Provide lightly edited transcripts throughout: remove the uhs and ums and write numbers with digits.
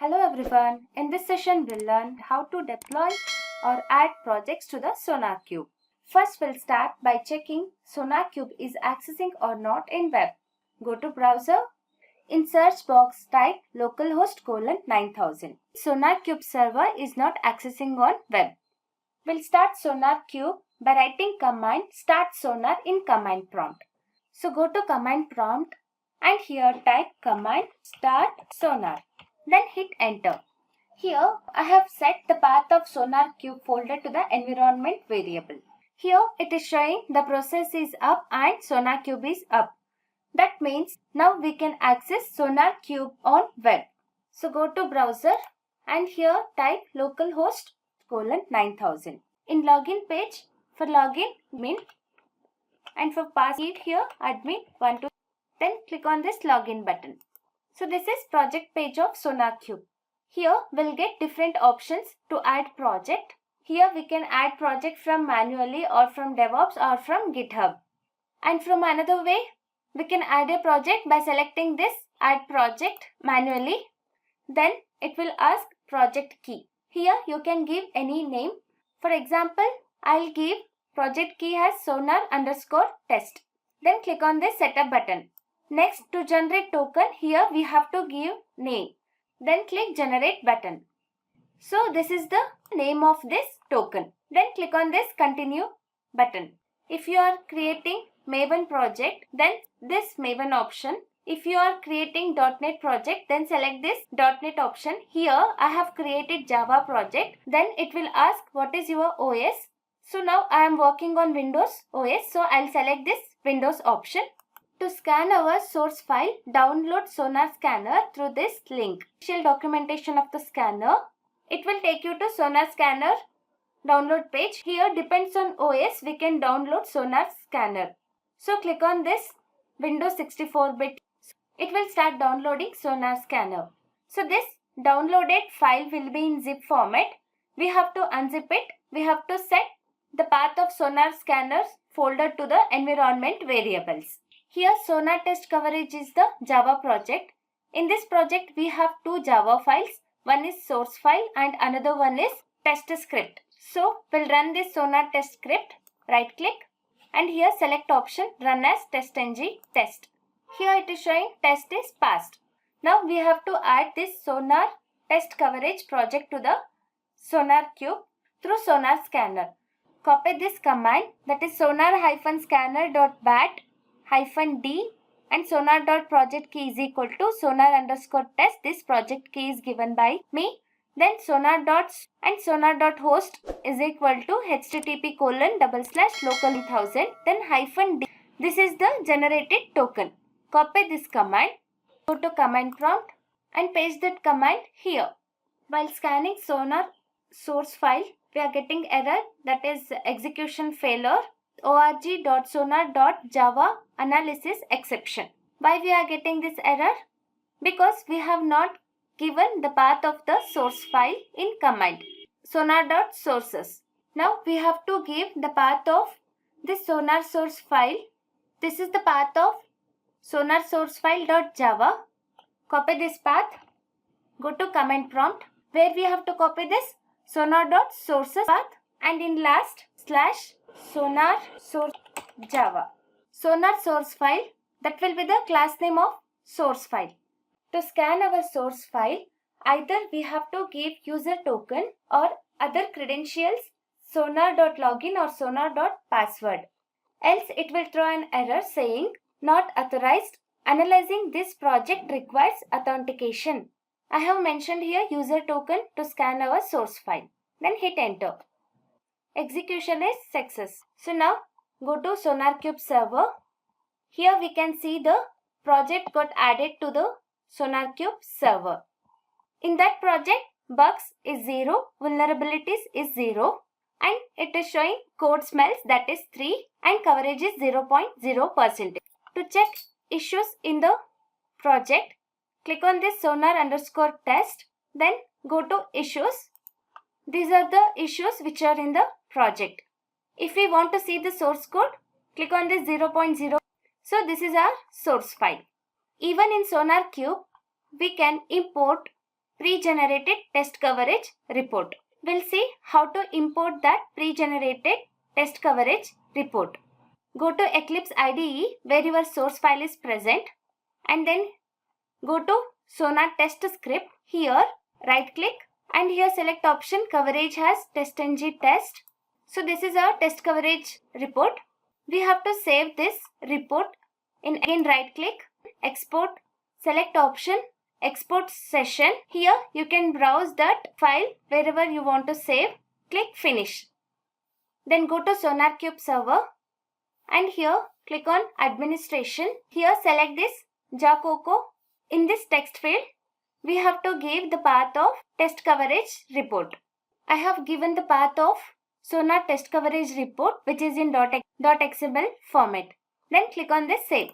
Hello everyone, in this session we'll learn how to deploy or add projects to the SonarQube. First we'll start by checking SonarQube is accessing or not in web. Go to browser. In search box type localhost :9000. SonarQube server is not accessing on web. We'll start SonarQube by writing command start sonar in command prompt. So go to command prompt and here type command start sonar. Then hit enter. Here I have set the path of SonarQube folder to the environment variable. Here it is showing the process is up and SonarQube is up. That means now we can access SonarQube on web. So go to browser and here type localhost :9000. In login page, for login admin and for password here admin12. Then click on this login button. So this is project page of SonarQube. Here we'll get different options to add project. Here we can add project from manually or from DevOps or from GitHub. And from another way, we can add a project by selecting this add project manually. Then it will ask project key. Here you can give any name. For example, I'll give project key as sonar_test. Then click on this setup button. Next, to generate token, here we have to give name. Then click generate button. So this is the name of this token. Then click on this continue button. If you are creating Maven project, then this Maven option. If you are creating .NET project, then select this .NET option. Here I have created Java project. Then it will ask what is your OS. So now I am working on Windows OS. So I'll select this Windows option. To scan our source file, download Sonar Scanner through this link. Initial documentation of the scanner. It will take you to Sonar Scanner download page. Here depends on OS, we can download Sonar Scanner. So click on this Windows 64-bit. It will start downloading Sonar Scanner. So this downloaded file will be in zip format. We have to unzip it. We have to set the path of Sonar Scanner's folder to the environment variables. Here sonar test coverage is the Java project. In this project we have two Java files. One is source file and another one is test script. So we'll run this sonar test script. Right click and here select option run as testng test. Here it is showing test is passed. Now we have to add this sonar test coverage project to the SonarQube through Sonar Scanner. Copy this command, that is sonar-scanner.bat -d and sonar.project key is equal to sonar_test. This project key is given by me. Then sonar.host is equal to http://local1000. Then -d. This is the generated token. Copy this command. Go to command prompt and paste that command here. While scanning sonar source file, we are getting error, that is execution failure. org.sonar.java analysis exception. Why we are getting this error? Because we have not given the path of the source file in command sonar.sources. Now we have to give the path of this sonar source file. This is the path of sonar source file.java. Copy this path. Go to command prompt where we have to copy this sonar.sources path and in last /sonar source java. Sonar source file, that will be the class name of source file. To scan our source file, either we have to give user token or other credentials sonar.login or sonar.password. Else it will throw an error saying not authorized. Analyzing this project requires authentication. I have mentioned here user token to scan our source file. Then hit enter. Execution is success. So now go to SonarQube server. Here we can see the project got added to the SonarQube server. In that project, bugs is 0, vulnerabilities is 0 and it is showing code smells, that is 3 and coverage is 0.0%. To check issues in the project, click on this sonar_test. Then go to issues. These are the issues which are in the project. If we want to see the source code, click on this 0.0. So this is our source file. Even in SonarQube, we can import pre-generated test coverage report. We'll see how to import that pre-generated test coverage report. Go to Eclipse IDE where your source file is present and then go to Sonar test script. Here right click and here select option coverage as testng test. So this is our test coverage report. We have to save this report. Again right click, export, select option, export session. Here you can browse that file wherever you want to save. Click finish. Then go to SonarQube server and here click on administration. Here select this jacoco. In this text field we have to give the path of test coverage report. I have given the path of Sonar test coverage report which is in .xml format. Then click on this save.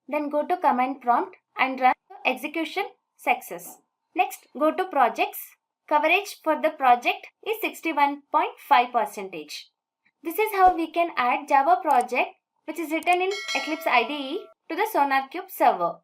Then go to command prompt and run execution success. Next go to projects. Coverage for the project is 61.5%. This is how we can add Java project which is written in Eclipse IDE to the SonarQube server.